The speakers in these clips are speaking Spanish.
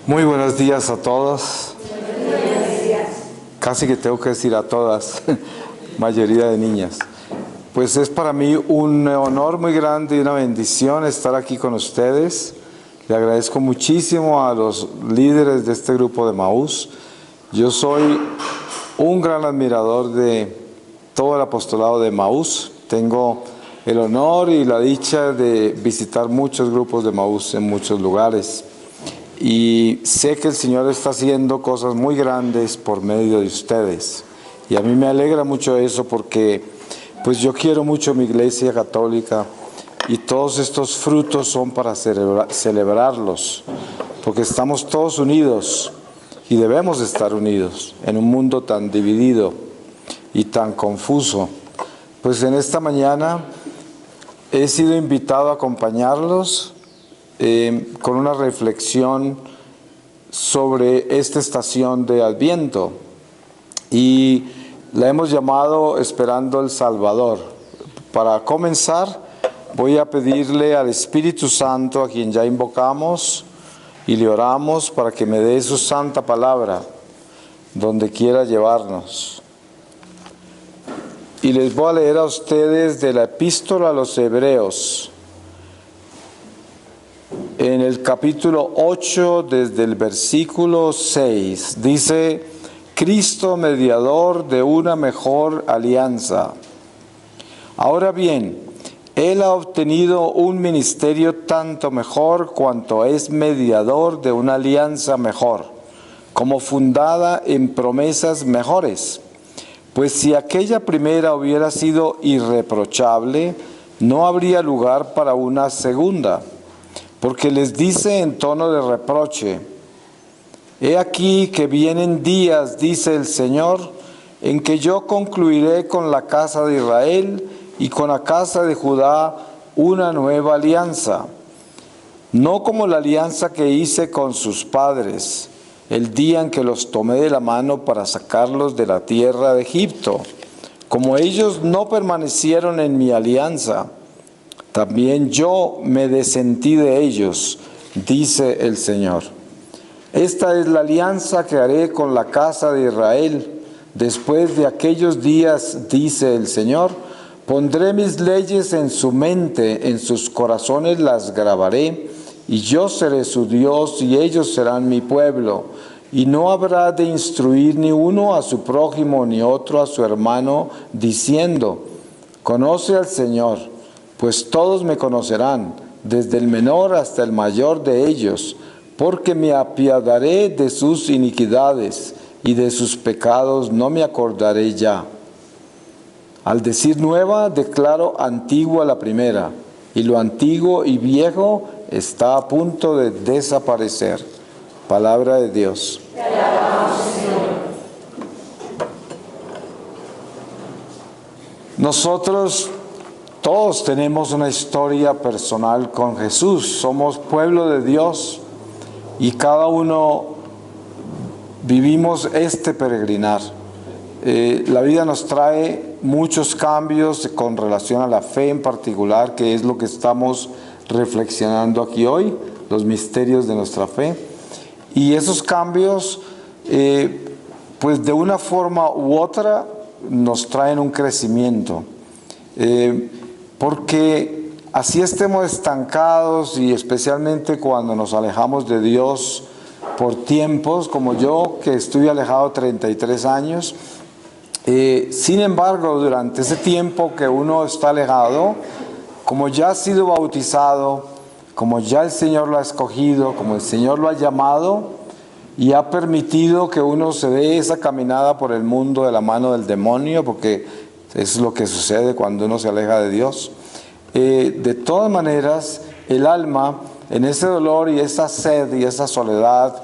Muy buenos días a todos. Casi que tengo que decir a todas, mayoría de niñas. Pues es para mí un honor muy grande y una bendición estar aquí con ustedes. Le agradezco muchísimo a los líderes de este grupo de Maús. Yo soy un gran admirador de todo el apostolado de Maús. Tengo el honor y la dicha de visitar muchos grupos de Maús en muchos lugares. Y sé que el Señor está haciendo cosas muy grandes por medio de ustedes. Y a mí me alegra mucho eso porque pues yo quiero mucho mi iglesia católica y todos estos frutos son para celebrarlos, porque estamos todos unidos y debemos estar unidos en un mundo tan dividido y tan confuso. Pues en esta mañana he sido invitado a acompañarlos con una reflexión sobre esta estación de Adviento y la hemos llamado Esperando el Salvador. Para comenzar voy a pedirle al Espíritu Santo, a quien ya invocamos y le oramos, para que me dé su santa palabra donde quiera llevarnos. Y les voy a leer a ustedes de la Epístola a los Hebreos, en el capítulo 8, desde el versículo 6, dice: Cristo, mediador de una mejor alianza. Ahora bien, Él ha obtenido un ministerio tanto mejor cuanto es mediador de una alianza mejor, como fundada en promesas mejores. Pues si aquella primera hubiera sido irreprochable, no habría lugar para una segunda. Porque les dice en tono de reproche: He aquí que vienen días, dice el Señor, en que yo concluiré con la casa de Israel y con la casa de Judá una nueva alianza, no como la alianza que hice con sus padres, el día en que los tomé de la mano para sacarlos de la tierra de Egipto, como ellos no permanecieron en mi alianza. También yo me desentí de ellos, dice el Señor. Esta es la alianza que haré con la casa de Israel. Después de aquellos días, dice el Señor, pondré mis leyes en su mente, en sus corazones las grabaré, y yo seré su Dios y ellos serán mi pueblo. Y no habrá de instruir ni uno a su prójimo ni otro a su hermano, diciendo: Conoce al Señor. Pues todos me conocerán, desde el menor hasta el mayor de ellos, porque me apiadaré de sus iniquidades y de sus pecados no me acordaré ya. Al decir nueva, declaro antigua la primera, y lo antiguo y viejo está a punto de desaparecer. Palabra de Dios. Te alabamos, Señor. Nosotros todos tenemos una historia personal con Jesús. Somos pueblo de Dios y cada uno vivimos este peregrinar. La vida nos trae muchos cambios con relación a la fe en particular, que es lo que estamos reflexionando aquí hoy, los misterios de nuestra fe. Y esos cambios, pues de una forma u otra, nos traen un crecimiento. Porque así estemos estancados, y especialmente cuando nos alejamos de Dios por tiempos, como yo, que estoy alejado 33 años, sin embargo, durante ese tiempo que uno está alejado, como ya ha sido bautizado, como ya el Señor lo ha escogido, como el Señor lo ha llamado y ha permitido que uno se dé esa caminada por el mundo de la mano del demonio, porque es lo que sucede cuando uno se aleja de Dios. De todas maneras, el alma, en ese dolor y esa sed y esa soledad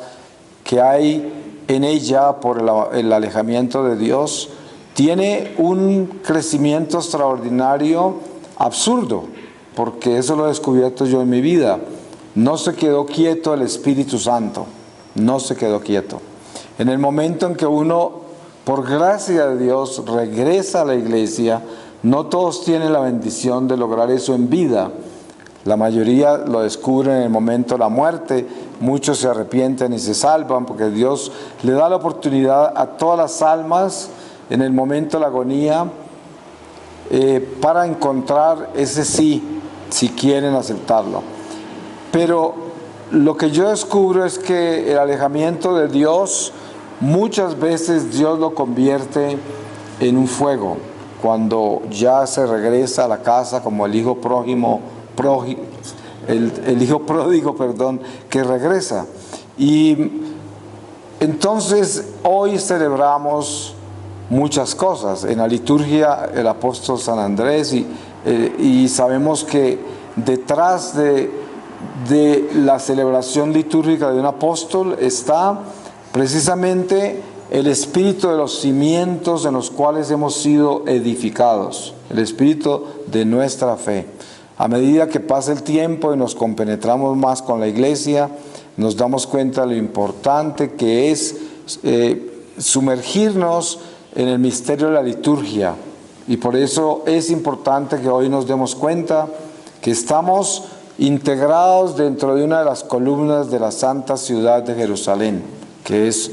que hay en ella por el alejamiento de Dios, tiene un crecimiento extraordinario, absurdo, porque eso lo he descubierto yo en mi vida. No se quedó quieto el Espíritu Santo, no se quedó quieto. En el momento en que uno, por gracia de Dios, regresa a la iglesia, no todos tienen la bendición de lograr eso en vida. La mayoría lo descubren en el momento de la muerte, muchos se arrepienten y se salvan porque Dios le da la oportunidad a todas las almas en el momento de la agonía para encontrar ese sí, si quieren aceptarlo. Pero lo que yo descubro es que el alejamiento de Dios, muchas veces Dios lo convierte en un fuego, cuando ya se regresa a la casa como el hijo el hijo pródigo, que regresa. Y entonces hoy celebramos muchas cosas. En la liturgia el apóstol San Andrés y sabemos que detrás de la celebración litúrgica de un apóstol está precisamente el espíritu de los cimientos en los cuales hemos sido edificados, el espíritu de nuestra fe. A medida que pasa el tiempo y nos compenetramos más con la iglesia, nos damos cuenta de lo importante que es sumergirnos en el misterio de la liturgia. Y por eso es importante que hoy nos demos cuenta que estamos integrados dentro de una de las columnas de la santa ciudad de Jerusalén, que es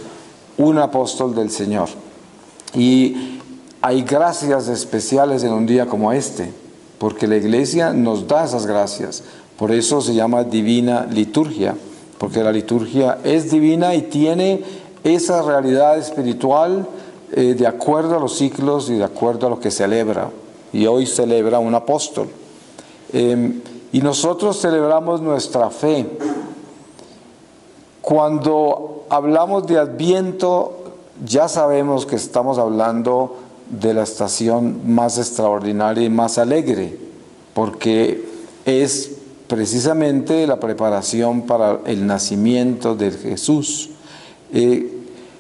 un apóstol del Señor. Y hay gracias especiales en un día como este, porque la iglesia nos da esas gracias. Por eso se llama divina liturgia, porque la liturgia es divina y tiene esa realidad espiritual de acuerdo a los ciclos y de acuerdo a lo que celebra. Y hoy celebra un apóstol. Y nosotros celebramos nuestra fe. Cuando hablamos de Adviento, ya sabemos que estamos hablando de la estación más extraordinaria y más alegre, porque es precisamente la preparación para el nacimiento de Jesús.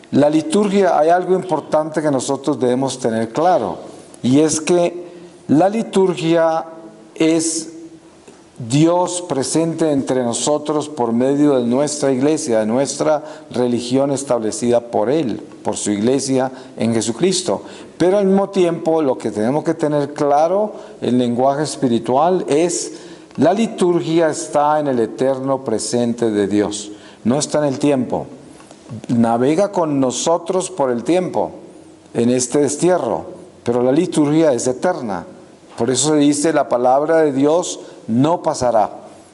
La liturgia, hay algo importante que nosotros debemos tener claro, y es que la liturgia es Dios presente entre nosotros por medio de nuestra iglesia, de nuestra religión establecida por Él, por su iglesia en Jesucristo. Pero al mismo tiempo lo que tenemos que tener claro en lenguaje espiritual es la liturgia está en el eterno presente de Dios, no está en el tiempo. Navega con nosotros por el tiempo en este destierro, pero la liturgia es eterna. Por eso se dice la palabra de Dios no pasará.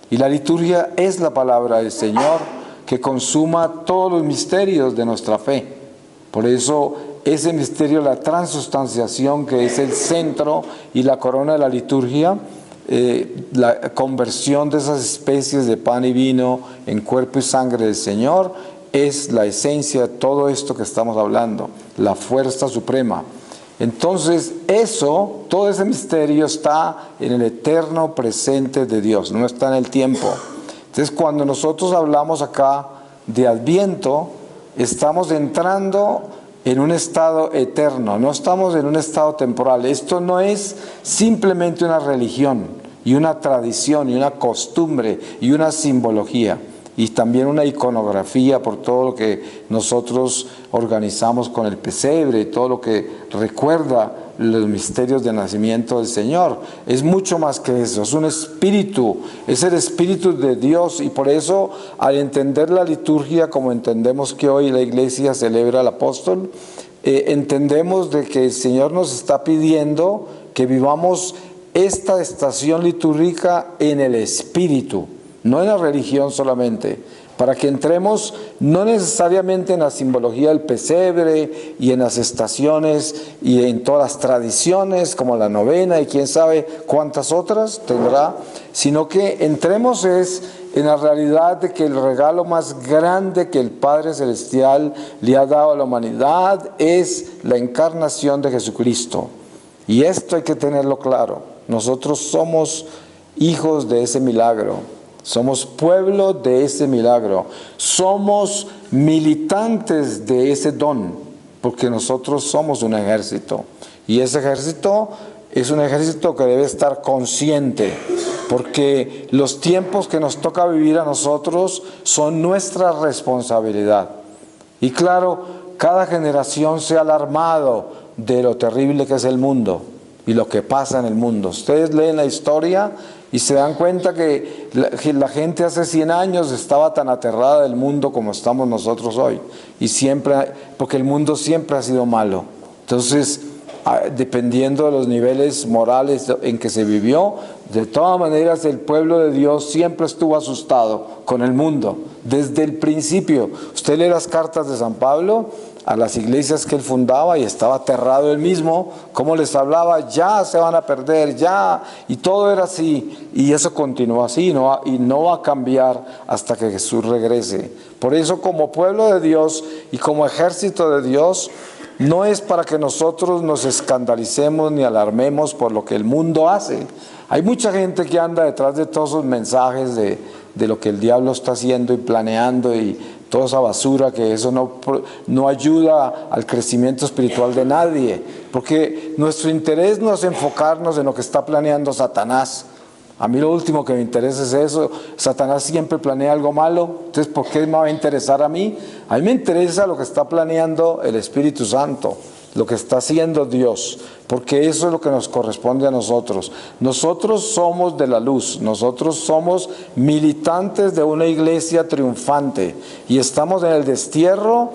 Y la liturgia es la palabra del Señor que consuma todos los misterios de nuestra fe. Por eso ese misterio de la transustanciación, que es el centro y la corona de la liturgia, la conversión de esas especies de pan y vino en cuerpo y sangre del Señor, es la esencia de todo esto que estamos hablando, la fuerza suprema. Entonces todo ese misterio está en el eterno presente de Dios, no está en el tiempo. Entonces cuando nosotros hablamos acá de Adviento, estamos entrando en un estado eterno, no estamos en un estado temporal. Esto no es simplemente una religión y una tradición y una costumbre y una simbología. Y también una iconografía por todo lo que nosotros organizamos con el pesebre y todo lo que recuerda los misterios del nacimiento del Señor. Es mucho más que eso, es un espíritu, es el espíritu de Dios. Y por eso, al entender la liturgia como entendemos que hoy la iglesia celebra al apóstol, entendemos de que el Señor nos está pidiendo que vivamos esta estación litúrgica en el espíritu, no en la religión solamente, para que entremos no necesariamente en la simbología del pesebre y en las estaciones y en todas las tradiciones como la novena y quién sabe cuántas otras tendrá, sino que entremos en la realidad de que el regalo más grande que el Padre Celestial le ha dado a la humanidad es la encarnación de Jesucristo. Y esto hay que tenerlo claro. Nosotros somos hijos de ese milagro. Somos pueblo de ese milagro. Somos militantes de ese don, porque nosotros somos un ejército. Y ese ejército es un ejército que debe estar consciente, porque los tiempos que nos toca vivir a nosotros son nuestra responsabilidad. Y claro, cada generación se ha alarmado de lo terrible que es el mundo y lo que pasa en el mundo. Ustedes leen la historia Y se dan cuenta que la gente hace 100 años estaba tan aterrada del mundo como estamos nosotros hoy. Y siempre, porque el mundo siempre ha sido malo. Entonces, dependiendo de los niveles morales en que se vivió, de todas maneras el pueblo de Dios siempre estuvo asustado con el mundo, desde el principio. Usted lee las cartas de San Pablo a las iglesias que él fundaba y estaba aterrado él mismo, cómo les hablaba, ya se van a perder, ya, y todo era así, y eso continuó así, y no va a cambiar hasta que Jesús regrese. Por eso, como pueblo de Dios y como ejército de Dios, no es para que nosotros nos escandalicemos ni alarmemos por lo que el mundo hace. Hay mucha gente que anda detrás de todos esos mensajes de lo que el diablo está haciendo y planeando y toda esa basura, que eso no ayuda al crecimiento espiritual de nadie, porque nuestro interés no es enfocarnos en lo que está planeando Satanás. A mí lo último que me interesa es eso. Satanás siempre planea algo malo, entonces ¿por qué me va a interesar a mí? A mí me interesa lo que está planeando el Espíritu Santo, lo que está haciendo Dios, porque eso es lo que nos corresponde a nosotros. Nosotros somos de la luz, nosotros somos militantes de una iglesia triunfante y estamos en el destierro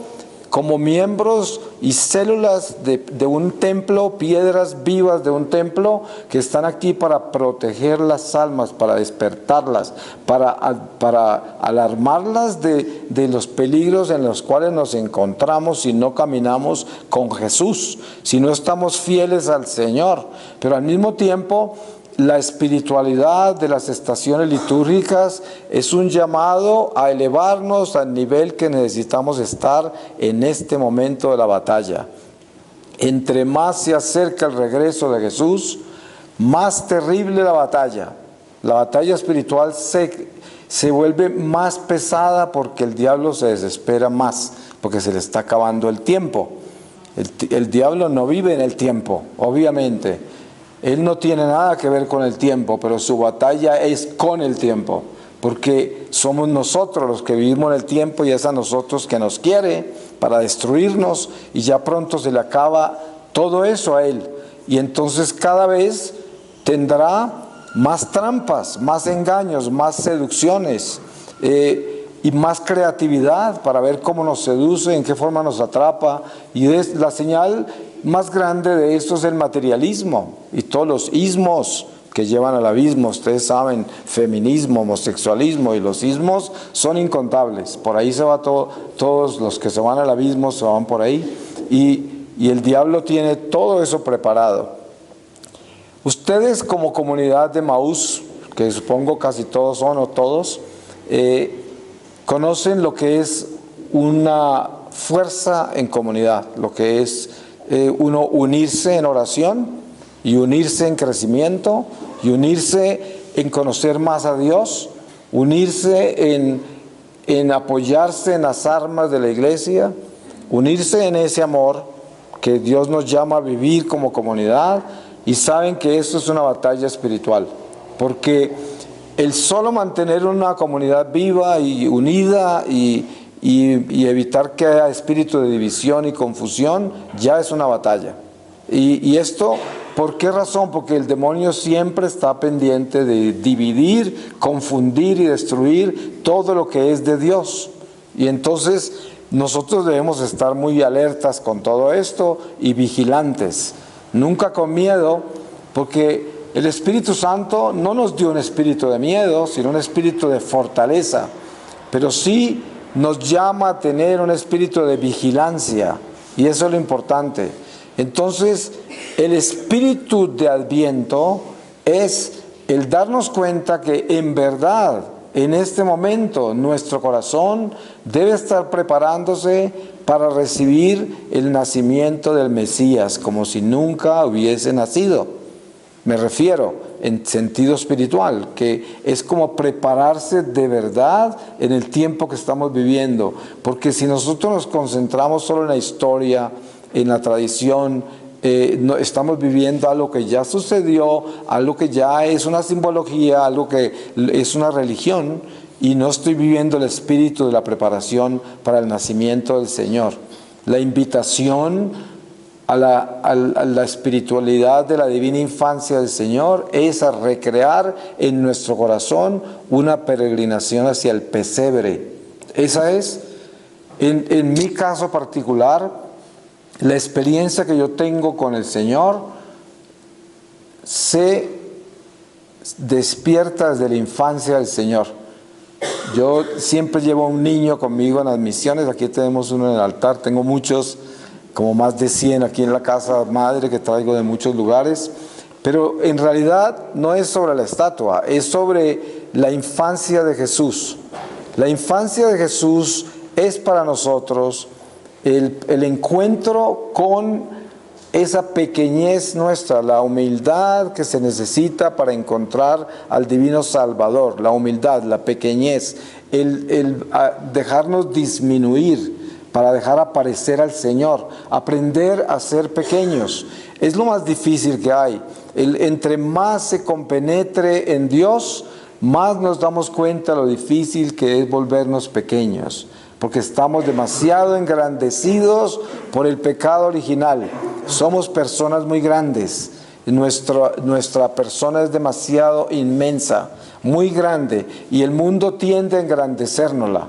como miembros y células de un templo, piedras vivas de un templo que están aquí para proteger las almas, para despertarlas, para alarmarlas de los peligros en los cuales nos encontramos si no caminamos con Jesús, si no estamos fieles al Señor. Pero al mismo tiempo, la espiritualidad de las estaciones litúrgicas es un llamado a elevarnos al nivel que necesitamos estar en este momento de la batalla. Entre más se acerca el regreso de Jesús, más terrible la batalla. La batalla espiritual se vuelve más pesada porque el diablo se desespera más, porque se le está acabando el tiempo. El diablo no vive en el tiempo, obviamente. Él no tiene nada que ver con el tiempo, pero su batalla es con el tiempo, porque somos nosotros los que vivimos en el tiempo y es a nosotros que nos quiere para destruirnos y ya pronto se le acaba todo eso a él. Y entonces cada vez tendrá más trampas, más engaños, más seducciones y más creatividad para ver cómo nos seduce, en qué forma nos atrapa. Y la señal más grande de esto es el materialismo y todos los ismos que llevan al abismo. Ustedes saben, feminismo, homosexualismo, y los ismos son incontables. Por ahí se va todos los que se van al abismo se van por ahí y el diablo tiene todo eso preparado. Ustedes como comunidad de Maús, que supongo casi todos son o todos, conocen lo que es una fuerza en comunidad, lo que es uno unirse en oración y unirse en crecimiento y unirse en conocer más a Dios, unirse en apoyarse en las armas de la iglesia, unirse en ese amor que Dios nos llama a vivir como comunidad. Y saben que esto es una batalla espiritual, porque el solo mantener una comunidad viva y unida y evitar que haya espíritu de división y confusión, ya es una batalla. Y esto, ¿por qué razón? Porque el demonio siempre está pendiente de dividir, confundir y destruir todo lo que es de Dios. Y entonces nosotros debemos estar muy alertas con todo esto y vigilantes. Nunca con miedo, porque el Espíritu Santo no nos dio un espíritu de miedo, sino un espíritu de fortaleza. Pero sí nos llama a tener un espíritu de vigilancia, y eso es lo importante. Entonces, el espíritu de Adviento es el darnos cuenta que en verdad, en este momento, nuestro corazón debe estar preparándose para recibir el nacimiento del Mesías, como si nunca hubiese nacido. Me refiero en sentido espiritual, que es como prepararse de verdad en el tiempo que estamos viviendo. Porque si nosotros nos concentramos solo en la historia, en la tradición, no, estamos viviendo algo que ya sucedió, algo que ya es una simbología, algo que es una religión, y no estoy viviendo el espíritu de la preparación para el nacimiento del Señor. La invitación a la espiritualidad de la divina infancia del Señor es a recrear en nuestro corazón una peregrinación hacia el pesebre. Esa es, en mi caso particular, la experiencia que yo tengo con el Señor se despierta desde la infancia del Señor. Yo siempre llevo a un niño conmigo en las misiones. Aquí tenemos uno en el altar, tengo muchos, como más de 100 aquí en la casa madre que traigo de muchos lugares, pero en realidad no es sobre la estatua, es sobre la infancia de Jesús. La infancia de Jesús es para nosotros el encuentro con esa pequeñez nuestra, la humildad que se necesita para encontrar al divino Salvador, la humildad, la pequeñez, el dejarnos disminuir para dejar aparecer al Señor, aprender a ser pequeños. Es lo más difícil que hay. Entre más se compenetre en Dios, más nos damos cuenta de lo difícil que es volvernos pequeños, porque estamos demasiado engrandecidos por el pecado original. Somos personas muy grandes. Nuestra persona es demasiado inmensa, muy grande, y el mundo tiende a engrandecérnosla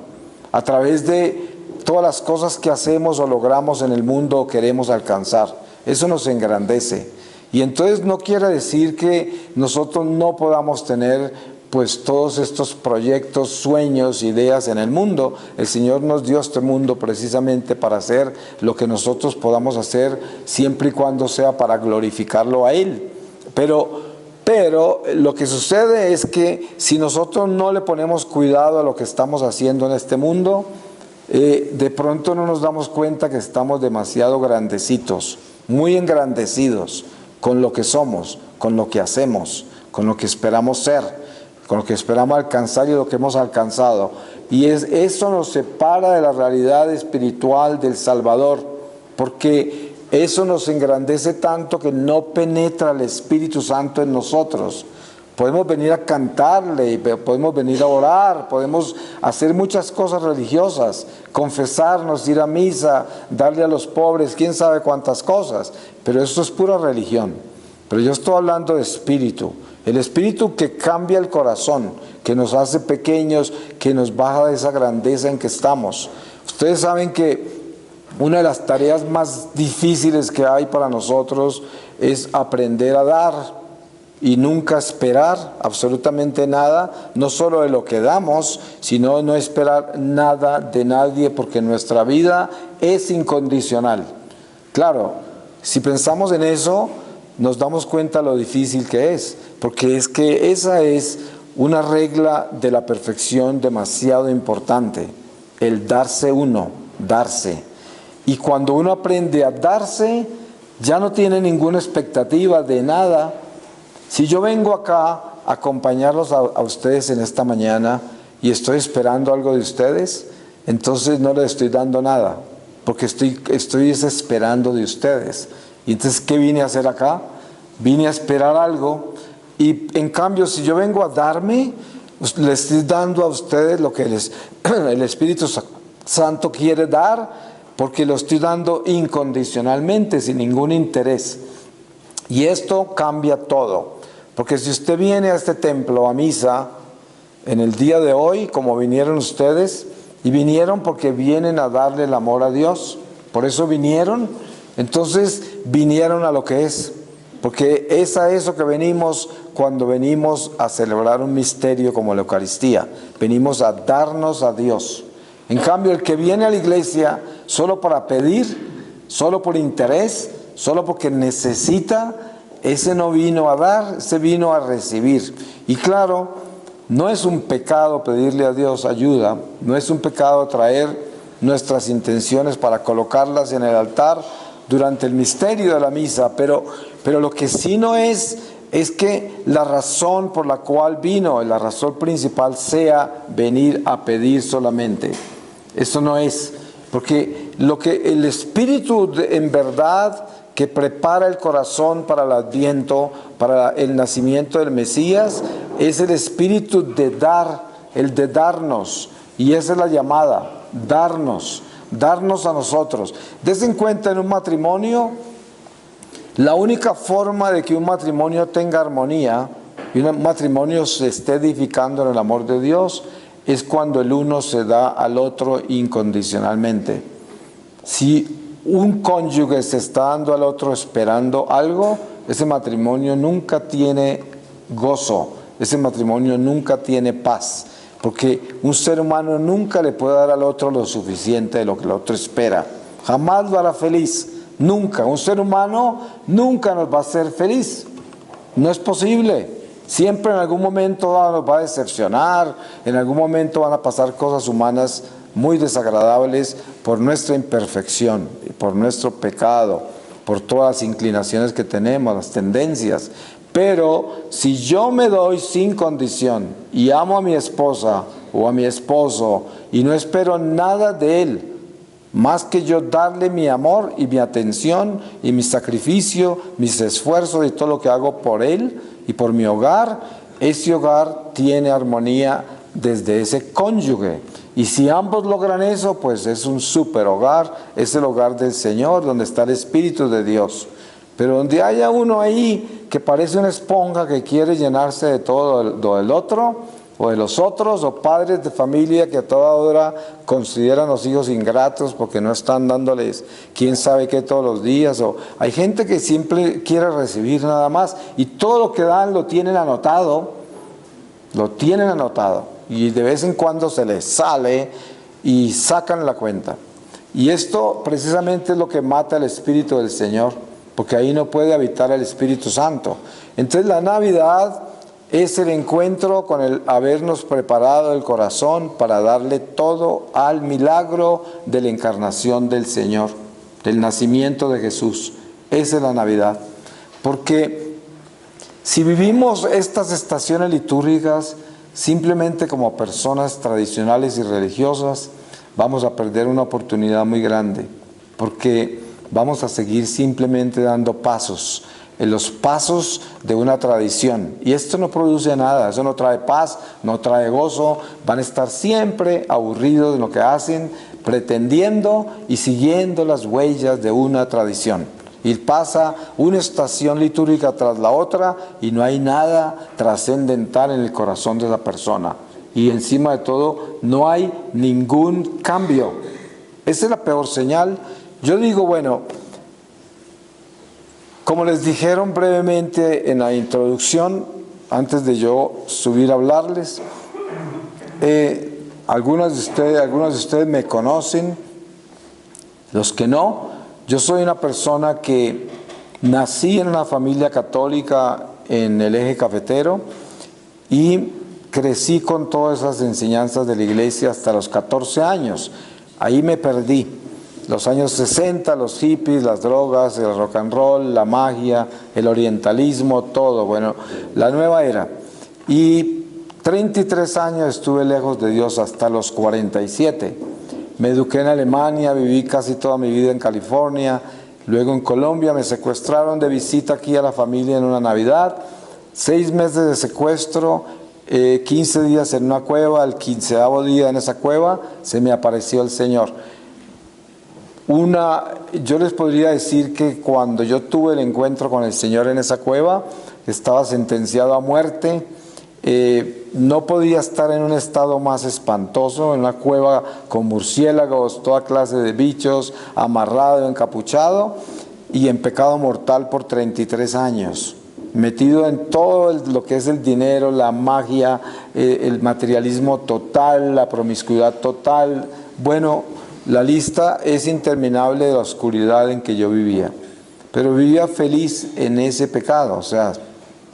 a través de todas las cosas que hacemos o logramos en el mundo o queremos alcanzar. Eso nos engrandece. Y entonces no quiere decir que nosotros no podamos tener pues todos estos proyectos, sueños, ideas en el mundo. El Señor nos dio este mundo precisamente para hacer lo que nosotros podamos hacer, siempre y cuando sea para glorificarlo a Él. Pero lo que sucede es que si nosotros no le ponemos cuidado a lo que estamos haciendo en este mundo, de pronto no nos damos cuenta que estamos demasiado grandecitos, muy engrandecidos con lo que somos, con lo que hacemos, con lo que esperamos ser, con lo que esperamos alcanzar y lo que hemos alcanzado. Y eso nos separa de la realidad espiritual del Salvador, porque eso nos engrandece tanto que no penetra el Espíritu Santo en nosotros. Podemos venir a cantarle, podemos venir a orar, podemos hacer muchas cosas religiosas, confesarnos, ir a misa, darle a los pobres, quién sabe cuántas cosas, pero eso es pura religión. Pero yo estoy hablando de espíritu, el espíritu que cambia el corazón, que nos hace pequeños, que nos baja de esa grandeza en que estamos. Ustedes saben que una de las tareas más difíciles que hay para nosotros es aprender a dar y nunca esperar absolutamente nada, no solo de lo que damos, sino no esperar nada de nadie, porque nuestra vida es incondicional. Claro, si pensamos en eso, nos damos cuenta lo difícil que es, porque es que esa es una regla de la perfección demasiado importante, el darse uno, darse. Y cuando uno aprende a darse, ya no tiene ninguna expectativa de nada. Si yo vengo acá a acompañarlos a ustedes en esta mañana y estoy esperando algo de ustedes, entonces no les estoy dando nada, porque estoy esperando de ustedes. Y entonces, ¿qué vine a hacer acá? Vine a esperar algo. Y en cambio, si yo vengo a darme, les estoy dando a ustedes lo que el Espíritu Santo quiere dar, porque lo estoy dando incondicionalmente, sin ningún interés. Y esto cambia todo. Porque si usted viene a este templo, a misa, en el día de hoy, como vinieron ustedes, y vinieron porque vienen a darle el amor a Dios, por eso vinieron, entonces vinieron a lo que es. Porque es a eso que venimos cuando venimos a celebrar un misterio como la Eucaristía. Venimos a darnos a Dios. En cambio, el que viene a la iglesia solo para pedir, solo por interés, solo porque necesita, ese no vino a dar, ese vino a recibir. Y claro, no es un pecado pedirle a Dios ayuda, no es un pecado traer nuestras intenciones para colocarlas en el altar durante el misterio de la misa, pero lo que sí no es que la razón por la cual vino, la razón principal sea venir a pedir solamente. Eso no es, porque lo que el Espíritu en verdad que prepara el corazón para el Adviento, para el nacimiento del Mesías, es el espíritu de dar, el de darnos, y esa es la llamada, darnos a nosotros. Dense en cuenta, en un matrimonio, La única forma de que un matrimonio tenga armonía y un matrimonio se esté edificando en el amor de Dios es cuando el uno se da al otro incondicionalmente. Si un cónyuge se está dando al otro esperando algo, ese matrimonio nunca tiene gozo, ese matrimonio nunca tiene paz, porque un ser humano nunca le puede dar al otro lo suficiente de lo que el otro espera. Jamás lo hará feliz, nunca. Un ser humano nunca nos va a hacer feliz. No es posible. Siempre en algún momento nos va a decepcionar, en algún momento van a pasar cosas humanas muy desagradables por nuestra imperfección, por nuestro pecado, por todas las inclinaciones que tenemos, las tendencias. Pero si yo me doy sin condición y amo a mi esposa o a mi esposo y no espero nada de él, más que yo darle mi amor y mi atención y mi sacrificio, mis esfuerzos y todo lo que hago por él y por mi hogar, ese hogar tiene armonía desde ese cónyuge. Y si ambos logran eso, pues es un super hogar, es el hogar del Señor, donde está el Espíritu de Dios. Pero donde haya uno ahí que parece una esponja que quiere llenarse de todo lo del otro, o de los otros, o padres de familia que a toda hora consideran los hijos ingratos porque no están dándoles quién sabe qué todos los días, o hay gente que siempre quiere recibir nada más, y todo lo que dan lo tienen anotado, y de vez en cuando se les sale y sacan la cuenta. Y esto precisamente es lo que mata el Espíritu del Señor, porque ahí no puede habitar el Espíritu Santo. Entonces la Navidad es el encuentro con el habernos preparado el corazón para darle todo al milagro de la encarnación del Señor, del nacimiento de Jesús. Esa es la Navidad. Porque si vivimos estas estaciones litúrgicas simplemente como personas tradicionales y religiosas, vamos a perder una oportunidad muy grande, porque vamos a seguir simplemente dando pasos, en los pasos de una tradición. Y esto no produce nada, eso no trae paz, no trae gozo, van a estar siempre aburridos de lo que hacen, pretendiendo y siguiendo las huellas de una tradición. Y pasa una estación litúrgica tras la otra y no hay nada trascendental en el corazón de la persona. Y encima de todo, no hay ningún cambio. Esa es la peor señal. Yo digo, bueno, como les dijeron brevemente en la introducción, antes de yo subir a hablarles, algunos de ustedes me conocen, los que no, yo soy una persona que nací en una familia católica en el Eje Cafetero y crecí con todas esas enseñanzas de la iglesia hasta los 14 años. Ahí me perdí. Los años 60, los hippies, las drogas, el rock and roll, la magia, el orientalismo, todo, bueno, la nueva era. Y 33 años estuve lejos de Dios hasta los 47. Me eduqué en Alemania, viví casi toda mi vida en California, luego en Colombia, me secuestraron de visita aquí a la familia en una Navidad, 6 meses de secuestro, 15 días en una cueva, al 15º día en esa cueva se me apareció el Señor. Yo les podría decir que cuando yo tuve el encuentro con el Señor en esa cueva, estaba sentenciado a muerte, no podía estar en un estado más espantoso, en una cueva con murciélagos, toda clase de bichos, amarrado, encapuchado y en pecado mortal por 33 años, metido en todo lo que es el dinero, la magia, el materialismo total, la promiscuidad total, bueno, la lista es interminable de la oscuridad en que yo vivía, pero vivía feliz en ese pecado, o sea,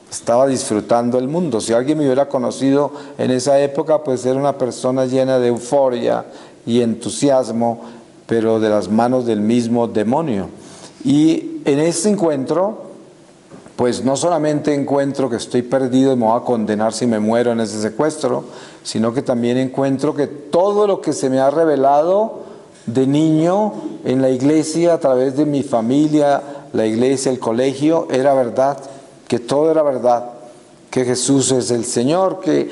estaba disfrutando el mundo. Si alguien me hubiera conocido en esa época, pues era una persona llena de euforia y entusiasmo, pero de las manos del mismo demonio. Y en ese encuentro, pues no solamente encuentro que estoy perdido y me voy a condenar si me muero en ese secuestro, sino que también encuentro que todo lo que se me ha revelado de niño en la iglesia, a través de mi familia, la iglesia, el colegio, era verdad, que todo era verdad, que Jesús es el Señor, que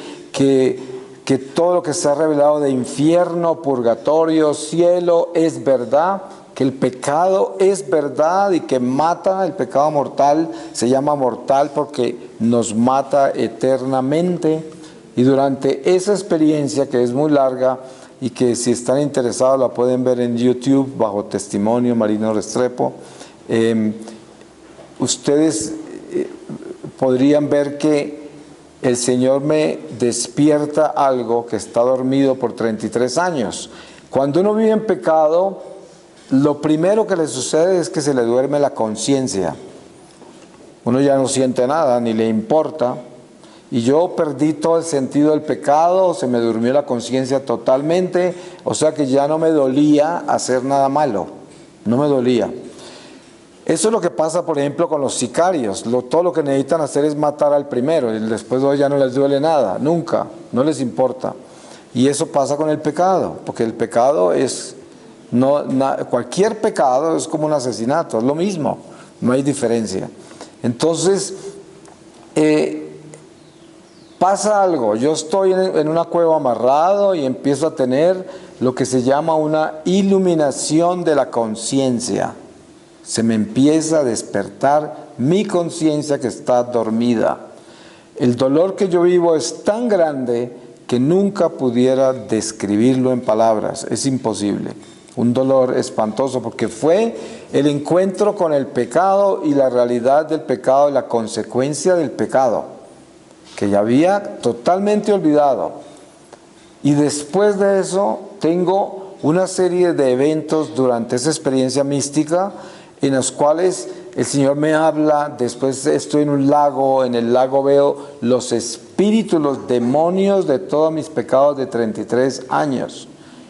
todo lo que se ha revelado de infierno, purgatorio, cielo, es verdad, que el pecado es verdad y que mata. El pecado mortal se llama mortal porque nos mata eternamente. Y durante esa experiencia, que es muy larga y que si están interesados la pueden ver en YouTube bajo testimonio Marino Restrepo, ustedes podrían ver que el Señor me despierta algo que está dormido por 33 años. Cuando uno vive en pecado, lo primero que le sucede es que se le duerme la conciencia. Uno ya no siente nada, ni le importa. Y yo perdí todo el sentido del pecado, se me durmió la conciencia totalmente, o sea que ya no me dolía hacer nada malo, no me dolía. Eso es lo que pasa, por ejemplo, con los sicarios. Todo lo que necesitan hacer es matar al primero, y después ya no les duele nada, nunca, no les importa. Y eso pasa con el pecado, porque el pecado es, cualquier pecado es como un asesinato, es lo mismo, no hay diferencia. Entonces, pasa algo, yo estoy en una cueva amarrado y empiezo a tener lo que se llama una iluminación de la conciencia. Se me empieza a despertar mi conciencia que está dormida. El dolor que yo vivo es tan grande que nunca pudiera describirlo en palabras, es imposible. Un dolor espantoso porque fue el encuentro con el pecado y la realidad del pecado y la consecuencia del pecado, que ya había totalmente olvidado. Y después de eso tengo una serie de eventos durante esa experiencia mística en los cuales el Señor me habla. Después estoy en un lago, en el lago veo los espíritus, los demonios de todos mis pecados de 33 años.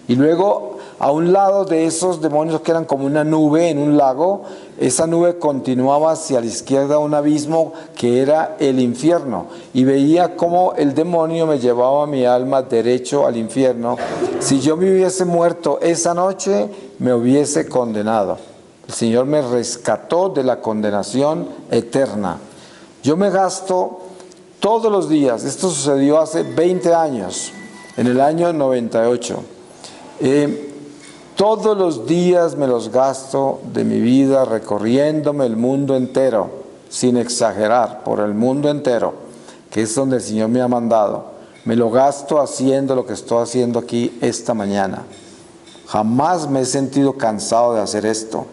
Y luego a un lado de esos demonios que eran como una nube en un lago, esa nube continuaba hacia la izquierda a un abismo que era el infierno. Y veía cómo el demonio me llevaba mi alma derecho al infierno. Si yo me hubiese muerto esa noche, me hubiese condenado. El Señor me rescató de la condenación eterna. Yo me gasto todos los días, esto sucedió hace 20 años, en el año 98. Todos los días me los gasto de mi vida recorriéndome el mundo entero, sin exagerar, por el mundo entero, que es donde el Señor me ha mandado. Me lo gasto haciendo lo que estoy haciendo aquí esta mañana. Jamás me he sentido cansado de hacer esto.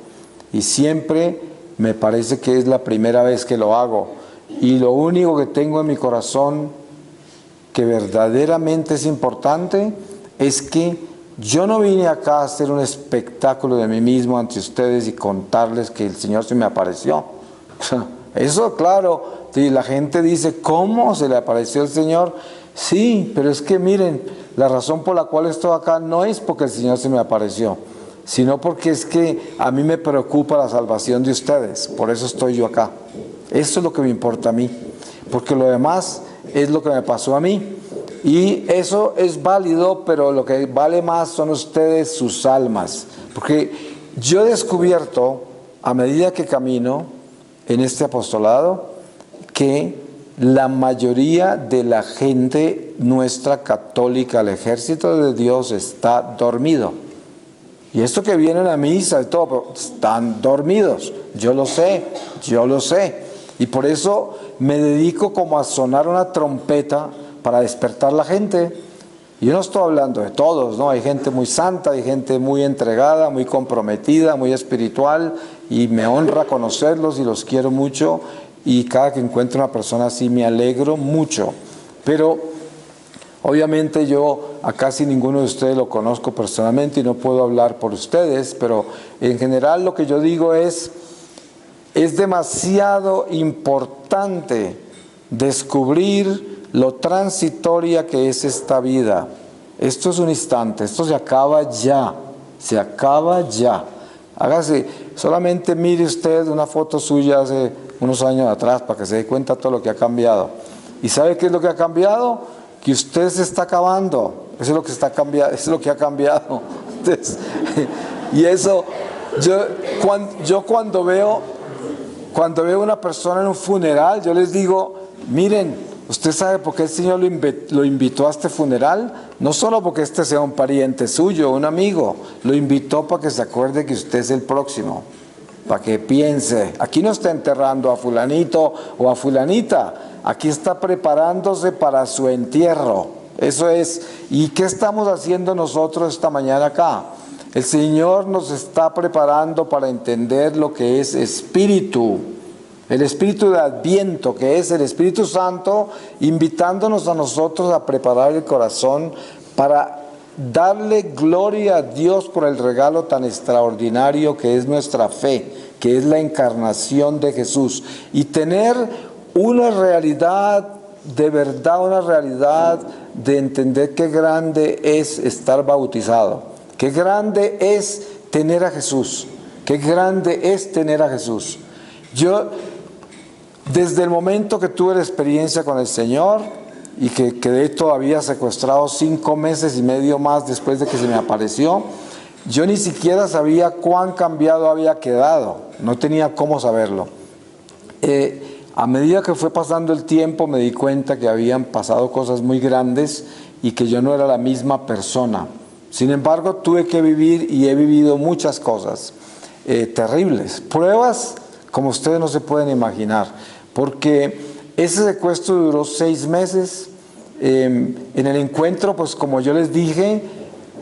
Y siempre me parece que es la primera vez que lo hago. Y lo único que tengo en mi corazón que verdaderamente es importante es que yo no vine acá a hacer un espectáculo de mí mismo ante ustedes y contarles que el Señor se me apareció. Eso, claro, la gente dice, ¿cómo se le apareció el Señor? Sí, pero es que miren, la razón por la cual estoy acá no es porque el Señor se me apareció, sino porque es que a mí me preocupa la salvación de ustedes, por eso estoy yo acá. Eso es lo que me importa a mí, porque lo demás es lo que me pasó a mí. Y eso es válido, pero lo que vale más son ustedes, sus almas. Porque yo he descubierto, a medida que camino en este apostolado, que la mayoría de la gente nuestra católica, el ejército de Dios, está dormido. Y esto que vienen a misa y todo, están dormidos. Yo lo sé, yo lo sé. Y por eso me dedico como a sonar una trompeta para despertar la gente. Y yo no estoy hablando de todos, ¿no? Hay gente muy santa, hay gente muy entregada, muy comprometida, muy espiritual, y me honra conocerlos y los quiero mucho, y cada que encuentro una persona así me alegro mucho. Pero obviamente yo a casi ninguno de ustedes lo conozco personalmente y no puedo hablar por ustedes, pero en general lo que yo digo es demasiado importante descubrir lo transitoria que es esta vida. Esto es un instante, esto se acaba ya, se acaba ya. Hágase, solamente mire usted una foto suya hace unos años atrás para que se dé cuenta de todo lo que ha cambiado. ¿Y sabe qué es lo que ha cambiado? Que usted se está acabando. Eso es lo que está cambiando, eso es lo que ha cambiado. Entonces, y eso, yo cuando veo una persona en un funeral, yo les digo, miren, ¿Usted sabe por qué el Señor lo invitó a este funeral? No solo porque este sea un pariente suyo, un amigo. Lo invitó para que se acuerde que usted es el próximo. Para que piense. Aquí no está enterrando a fulanito o a fulanita. Aquí está preparándose para su entierro. Eso es. ¿Y qué estamos haciendo nosotros esta mañana acá? El Señor nos está preparando para entender lo que es espíritu. El espíritu de Adviento, que es el Espíritu Santo, invitándonos a nosotros a preparar el corazón para darle gloria a Dios por el regalo tan extraordinario que es nuestra fe, que es la encarnación de Jesús. Y tener una realidad, de verdad una realidad de entender qué grande es estar bautizado, qué grande es tener a Jesús, qué grande es tener a Jesús. Desde el momento que tuve la experiencia con el Señor y que quedé todavía secuestrado 5 meses y medio más después de que se me apareció, yo ni siquiera sabía cuán cambiado había quedado, no tenía cómo saberlo. A medida que fue pasando el tiempo me di cuenta que habían pasado cosas muy grandes y que yo no era la misma persona. Sin embargo, tuve que vivir y he vivido muchas cosas terribles, pruebas como ustedes no se pueden imaginar. Porque ese secuestro duró 6 meses. En el encuentro, pues como yo les dije,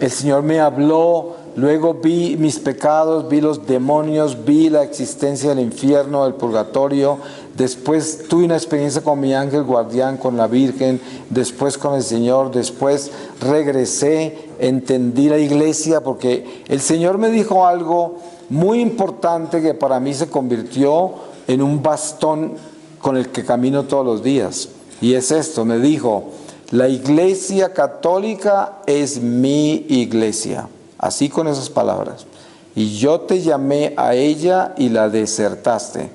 el Señor me habló, luego vi mis pecados, vi los demonios, vi la existencia del infierno, del purgatorio. Después tuve una experiencia con mi ángel guardián, con la Virgen, después con el Señor, después regresé, entendí la iglesia, porque el Señor me dijo algo muy importante que para mí se convirtió en un bastón con el que camino todos los días. Y es esto, me dijo: la Iglesia Católica es mi iglesia. Así, con esas palabras. Y yo te llamé a ella y la desertaste.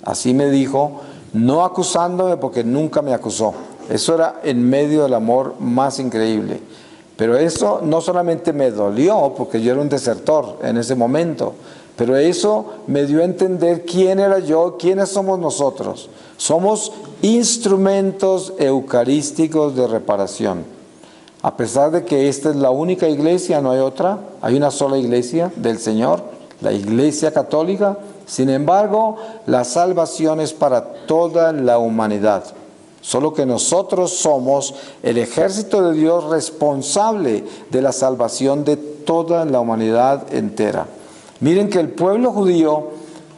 Así me dijo, no acusándome, porque nunca me acusó. Eso era en medio del amor más increíble. Pero eso no solamente me dolió, porque yo era un desertor en ese momento, pero eso me dio a entender quién era yo, quiénes somos nosotros. Somos instrumentos eucarísticos de reparación. A pesar de que esta es la única iglesia, no hay otra, hay una sola iglesia del Señor, la Iglesia Católica. Sin embargo, la salvación es para toda la humanidad. Solo que nosotros somos el ejército de Dios responsable de la salvación de toda la humanidad entera. Miren que el pueblo judío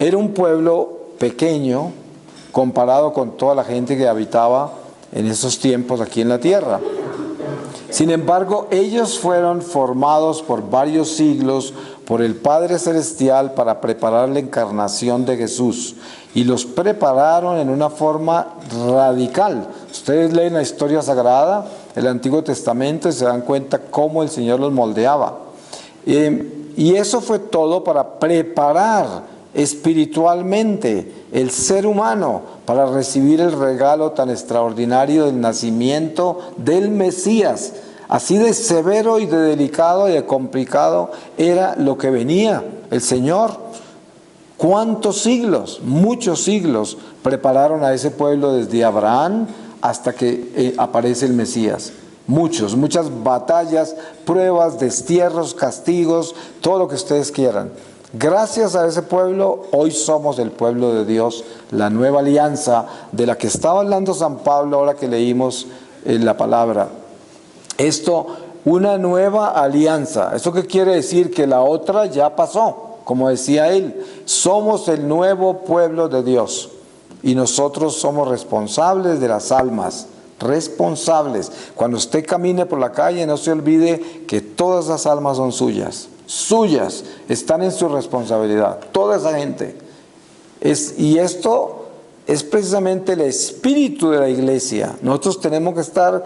era un pueblo pequeño comparado con toda la gente que habitaba en esos tiempos aquí en la tierra. Sin embargo, ellos fueron formados por varios siglos por el Padre Celestial para preparar la encarnación de Jesús. Y los prepararon en una forma radical. Ustedes leen la historia sagrada, el Antiguo Testamento, y se dan cuenta cómo el Señor los moldeaba. Y eso fue todo para preparar espiritualmente el ser humano para recibir el regalo tan extraordinario del nacimiento del Mesías. Así de severo y de delicado y de complicado era lo que venía el Señor. ¿Cuántos siglos? Muchos siglos prepararon a ese pueblo desde Abraham hasta que aparece el Mesías. Muchas batallas, pruebas, destierros, castigos, todo lo que ustedes quieran. Gracias a ese pueblo, hoy somos el pueblo de Dios, la nueva alianza de la que estaba hablando San Pablo ahora que leímos la palabra. Esto, una nueva alianza. ¿Eso qué quiere decir? Que la otra ya pasó. Como decía él, somos el nuevo pueblo de Dios y nosotros somos responsables de las almas. Responsables. Cuando usted camine por la calle, no se olvide que todas las almas son suyas. Suyas, están en su responsabilidad, toda esa gente. Y esto es precisamente el espíritu de la iglesia. Nosotros tenemos que estar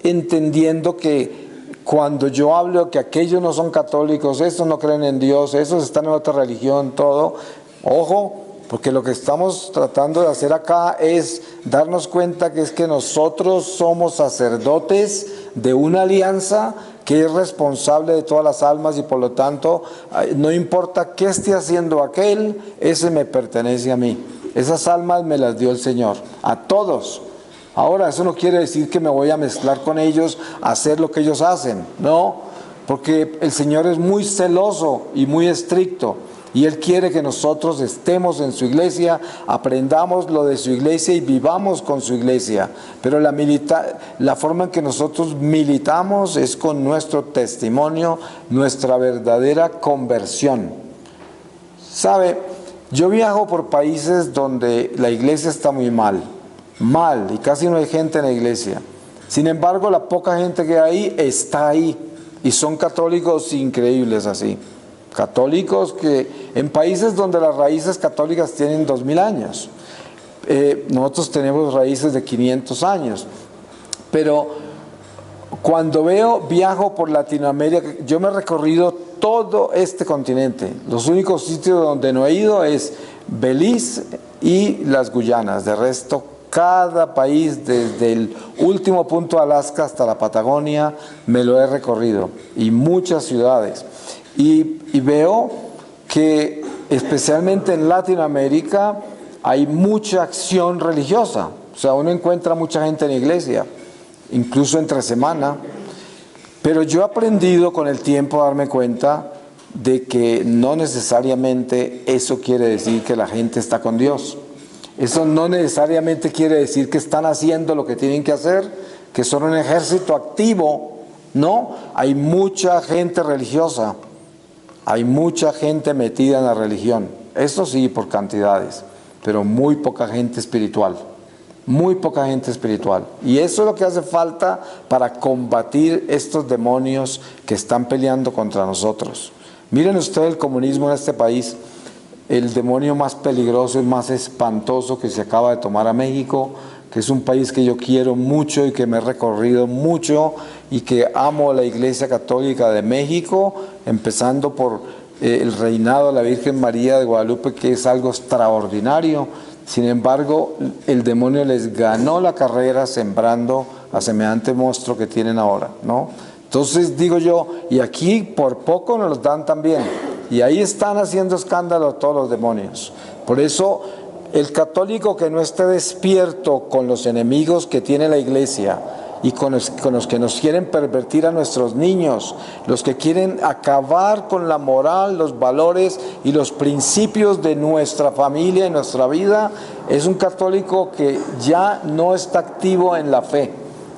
entendiendo que cuando yo hablo que aquellos no son católicos, estos no creen en Dios, esos están en otra religión, todo, ojo, porque lo que estamos tratando de hacer acá es darnos cuenta que es que nosotros somos sacerdotes de una alianza que es responsable de todas las almas y por lo tanto no importa qué esté haciendo aquel, ese me pertenece a mí. Esas almas me las dio el Señor, a todos. Ahora, eso no quiere decir que me voy a mezclar con ellos, a hacer lo que ellos hacen, no, porque el Señor es muy celoso y muy estricto. Y Él quiere que nosotros estemos en su iglesia, aprendamos lo de su iglesia y vivamos con su iglesia. Pero la forma en que nosotros militamos es con nuestro testimonio, nuestra verdadera conversión. ¿Sabe? Yo viajo por países donde la iglesia está muy mal, y casi no hay gente en la iglesia. Sin embargo, la poca gente que hay está ahí, y son católicos increíbles así. Católicos que en países donde las raíces católicas tienen 2000 años. Nosotros tenemos raíces de 500 años. Pero cuando viajo por Latinoamérica, yo me he recorrido todo este continente. Los únicos sitios donde no he ido es Belice y las Guyanas. De resto, cada país, desde el último punto de Alaska hasta la Patagonia, me lo he recorrido. Y muchas ciudades. Y veo que especialmente en Latinoamérica hay mucha acción religiosa. O sea, uno encuentra mucha gente en la iglesia, incluso entre semana. Pero yo he aprendido con el tiempo a darme cuenta de que no necesariamente eso quiere decir que la gente está con Dios. Eso no necesariamente quiere decir que están haciendo lo que tienen que hacer, que son un ejército activo. No, hay mucha gente religiosa. Hay mucha gente metida en la religión, eso sí, por cantidades, pero muy poca gente espiritual, muy poca gente espiritual. Y eso es lo que hace falta para combatir estos demonios que están peleando contra nosotros. Miren ustedes el comunismo en este país, el demonio más peligroso y más espantoso que se acaba de tomar a México, que es un país que yo quiero mucho y que me he recorrido mucho y que amo la Iglesia Católica de México, empezando por el reinado de la Virgen María de Guadalupe, que es algo extraordinario. Sin embargo, el demonio les ganó la carrera sembrando a semejante monstruo que tienen ahora, ¿no? Entonces digo yo, y aquí por poco nos los dan también, y ahí están haciendo escándalo todos los demonios. Por eso, el católico que no esté despierto con los enemigos que tiene la iglesia y con los que nos quieren pervertir a nuestros niños, los que quieren acabar con la moral, los valores y los principios de nuestra familia y nuestra vida, es un católico que ya no está activo en la fe,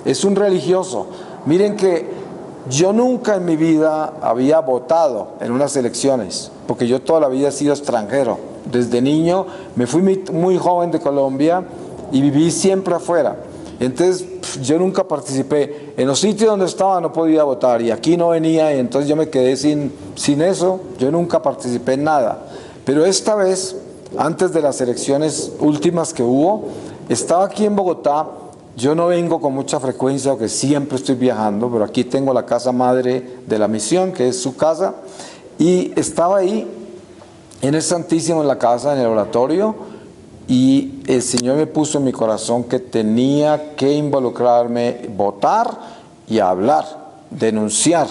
es un religioso. Miren que yo nunca en mi vida había votado en unas elecciones, porque yo toda la vida he sido extranjero. Desde niño me fui muy joven de Colombia y viví siempre afuera. Entonces yo nunca participé. En los sitios donde estaba no podía votar y aquí no venía, y entonces yo me quedé sin eso. Yo nunca participé en nada. Pero esta vez, antes de las elecciones últimas que hubo, estaba aquí en Bogotá. Yo no vengo con mucha frecuencia porque siempre estoy viajando, pero aquí tengo la casa madre de la misión, que es su casa, y estaba ahí en el Santísimo, en la casa, en el oratorio, y el Señor me puso en mi corazón que tenía que involucrarme, votar y hablar, denunciar,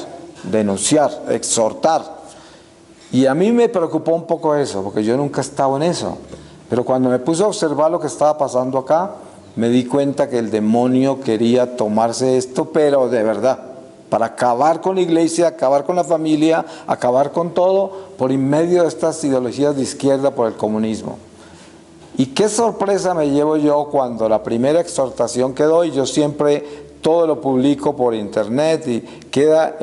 exhortar. Y a mí me preocupó un poco eso, porque yo nunca he estado en eso. Pero cuando me puse a observar lo que estaba pasando acá, me di cuenta que el demonio quería tomarse esto, pero de verdad, para acabar con la iglesia, acabar con la familia, acabar con todo, por en medio de estas ideologías de izquierda, por el comunismo. Y qué sorpresa me llevo yo cuando la primera exhortación que doy, yo siempre todo lo publico por internet y queda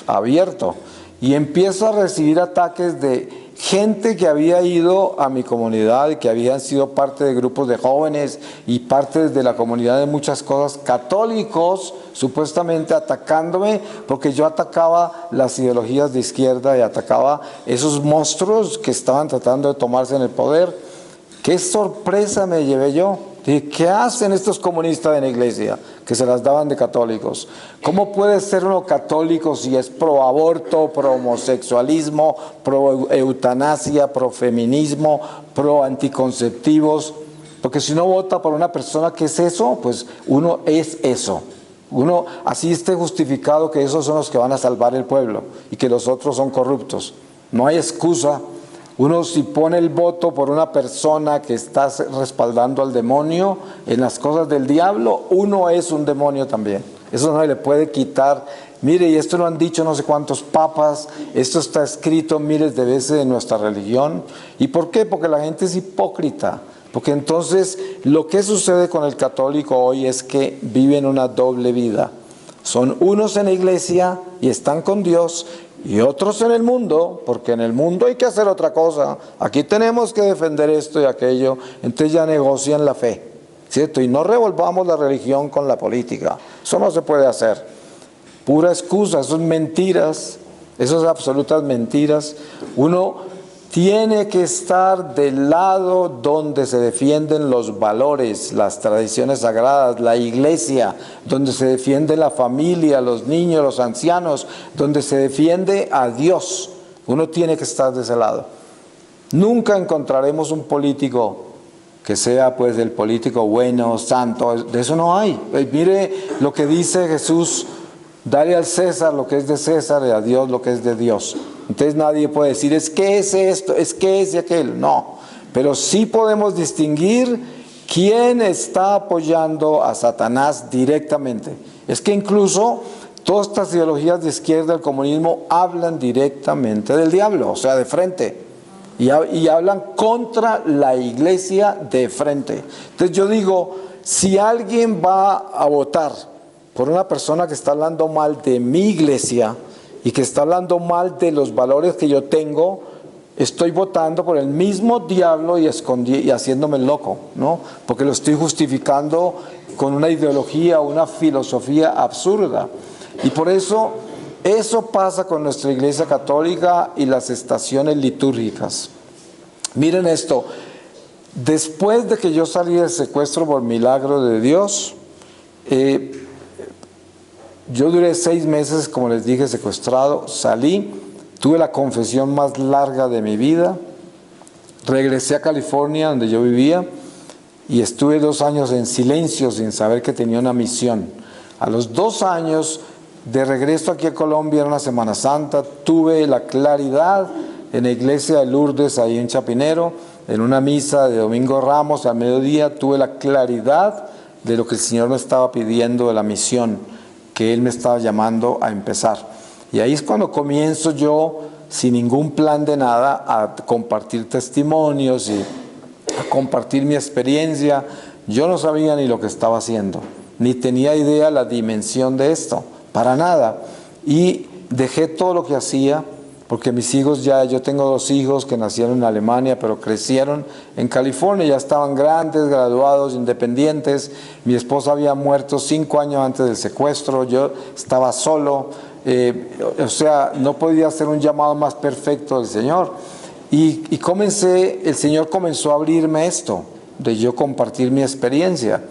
abierto. Y empiezo a recibir ataques de gente que había ido a mi comunidad y que habían sido parte de grupos de jóvenes y parte de la comunidad de muchas cosas, católicos supuestamente atacándome porque yo atacaba las ideologías de izquierda y atacaba esos monstruos que estaban tratando de tomarse en el poder. ¡Qué sorpresa me llevé yo! Dije, ¿qué hacen estos comunistas en la iglesia? Que se las daban de católicos. ¿Cómo puede ser uno católico si es pro aborto, pro homosexualismo, pro eutanasia, pro feminismo, pro anticonceptivos? Porque si uno vota por una persona que es eso, pues uno es eso. Uno así esté justificado que esos son los que van a salvar el pueblo y que los otros son corruptos. No hay excusa Uno si pone el voto por una persona que está respaldando al demonio en las cosas del diablo, uno es un demonio también. Eso no se le puede quitar. Mire, y esto lo han dicho no sé cuántos papas, esto está escrito miles de veces en nuestra religión. ¿Y por qué? Porque la gente es hipócrita. Porque entonces lo que sucede con el católico hoy es que viven una doble vida. Son unos en la iglesia y están con Dios, y otros en el mundo, porque en el mundo hay que hacer otra cosa. Aquí tenemos que defender esto y aquello. Entonces ya negocian la fe, ¿cierto? Y no revolvamos la religión con la política. Eso no se puede hacer. Pura excusa, eso es mentiras. Eso es absolutas mentiras. Uno tiene que estar del lado donde se defienden los valores, las tradiciones sagradas, la iglesia, donde se defiende la familia, los niños, los ancianos, donde se defiende a Dios. Uno tiene que estar de ese lado. Nunca encontraremos un político que sea pues el político bueno, santo, de eso no hay. Mire lo que dice Jesús: dale al César lo que es de César y a Dios lo que es de Dios. Entonces nadie puede decir, es que es esto, es que es de aquel. No, pero sí podemos distinguir quién está apoyando a Satanás directamente. Es que incluso todas estas ideologías de izquierda, el comunismo, hablan directamente del diablo, o sea, de frente. Y hablan contra la iglesia de frente. Entonces yo digo, si alguien va a votar por una persona que está hablando mal de mi iglesia y que está hablando mal de los valores que yo tengo, estoy votando por el mismo diablo y haciéndome loco, ¿no? Porque lo estoy justificando con una ideología, una filosofía absurda. Y por eso pasa con nuestra iglesia católica y las estaciones litúrgicas. Miren esto, después de que yo salí del secuestro por milagro de Dios, yo duré 6 meses, como les dije, secuestrado. Salí, tuve la confesión más larga de mi vida. Regresé a California, donde yo vivía, y estuve 2 años en silencio, sin saber que tenía una misión. A los 2 años de regreso aquí a Colombia, en una Semana Santa, tuve la claridad en la iglesia de Lourdes, ahí en Chapinero, en una misa de Domingo Ramos, al mediodía, tuve la claridad de lo que el Señor me estaba pidiendo, de la misión que Él me estaba llamando a empezar. Y ahí es cuando comienzo yo, sin ningún plan de nada, a compartir testimonios y a compartir mi experiencia. Yo no sabía ni lo que estaba haciendo, ni tenía idea la dimensión de esto, para nada. Y dejé todo lo que hacía, porque mis hijos yo tengo 2 hijos que nacieron en Alemania, pero crecieron en California, ya estaban grandes, graduados, independientes. Mi esposa había muerto 5 años antes del secuestro, yo estaba solo, o sea, no podía hacer un llamado más perfecto del Señor. Y el Señor comenzó a abrirme esto, de yo compartir mi experiencia,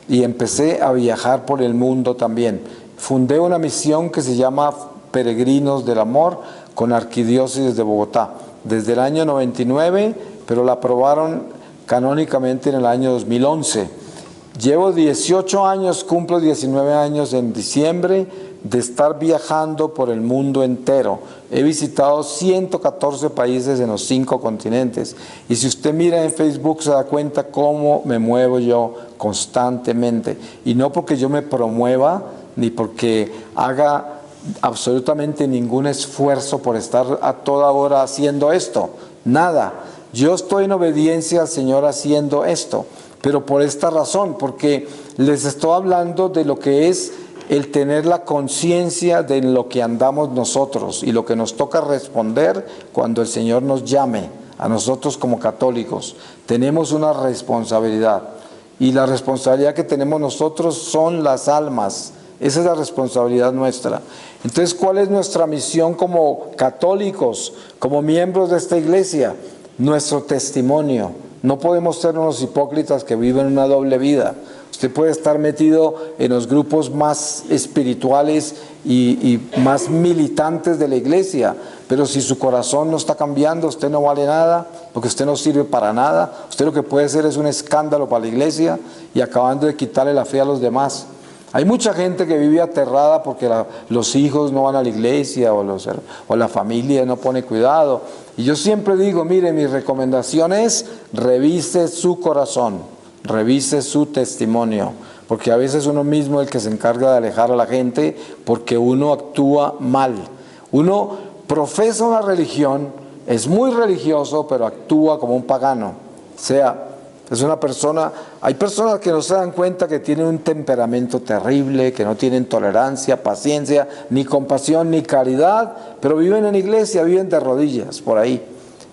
y empecé a viajar por el mundo también. Fundé una misión que se llama Peregrinos del Amor, con Arquidiócesis de Bogotá, desde el año 99, pero la aprobaron canónicamente en el año 2011. Llevo 18 años, cumplo 19 años en diciembre, de estar viajando por el mundo entero. He visitado 114 países en los 5 continentes. Y si usted mira en Facebook se da cuenta cómo me muevo yo constantemente. Y no porque yo me promueva, ni porque haga absolutamente ningún esfuerzo por estar a toda hora haciendo esto, nada. Yo estoy en obediencia al Señor haciendo esto, pero por esta razón, porque les estoy hablando de lo que es el tener la conciencia de lo que andamos nosotros y lo que nos toca responder cuando el Señor nos llame a nosotros como católicos. Tenemos una responsabilidad, y la responsabilidad que tenemos nosotros son las almas. Esa es la responsabilidad nuestra. Entonces, ¿cuál es nuestra misión como católicos, como miembros de esta iglesia? Nuestro testimonio. No podemos ser unos hipócritas que viven una doble vida. Usted puede estar metido en los grupos más espirituales y más militantes de la iglesia, pero si su corazón no está cambiando, usted no vale nada, porque usted no sirve para nada. Usted lo que puede hacer es un escándalo para la iglesia y acabando de quitarle la fe a los demás. Hay mucha gente que vive aterrada porque los hijos no van a la iglesia o la familia no pone cuidado. Y yo siempre digo, mire, mi recomendación es revise su corazón, revise su testimonio, porque a veces uno mismo es el que se encarga de alejar a la gente porque uno actúa mal. Uno profesa una religión, es muy religioso, pero actúa como un pagano. O sea, es una persona, hay personas que no se dan cuenta que tienen un temperamento terrible, que no tienen tolerancia, paciencia, ni compasión, ni caridad, pero viven en la iglesia, viven de rodillas por ahí.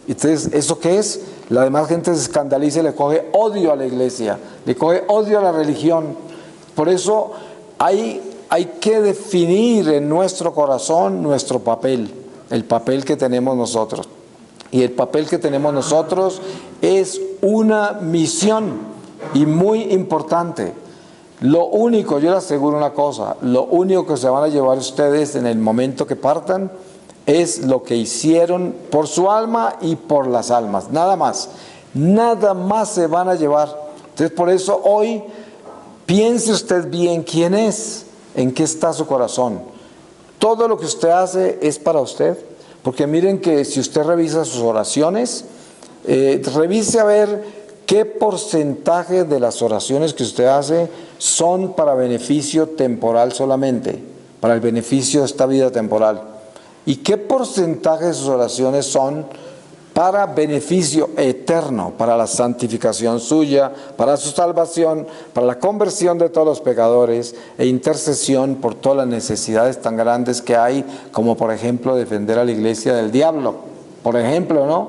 Entonces, ¿eso qué es? La demás gente se escandaliza y le coge odio a la iglesia, le coge odio a la religión. Por eso hay que definir en nuestro corazón nuestro papel, el papel que tenemos nosotros. Y el papel que tenemos nosotros es una misión y muy importante. Lo único, yo les aseguro una cosa, lo único que se van a llevar ustedes en el momento que partan es lo que hicieron por su alma y por las almas, nada más. Nada más se van a llevar. Entonces por eso hoy piense usted bien quién es, en qué está su corazón. Todo lo que usted hace es para usted. Porque miren que si usted revisa sus oraciones, revise a ver qué porcentaje de las oraciones que usted hace son para beneficio temporal solamente, para el beneficio de esta vida temporal. Y qué porcentaje de sus oraciones son para beneficio eterno, para la santificación suya, para su salvación, para la conversión de todos los pecadores e intercesión por todas las necesidades tan grandes que hay, como por ejemplo defender a la iglesia del diablo. Por ejemplo, ¿no?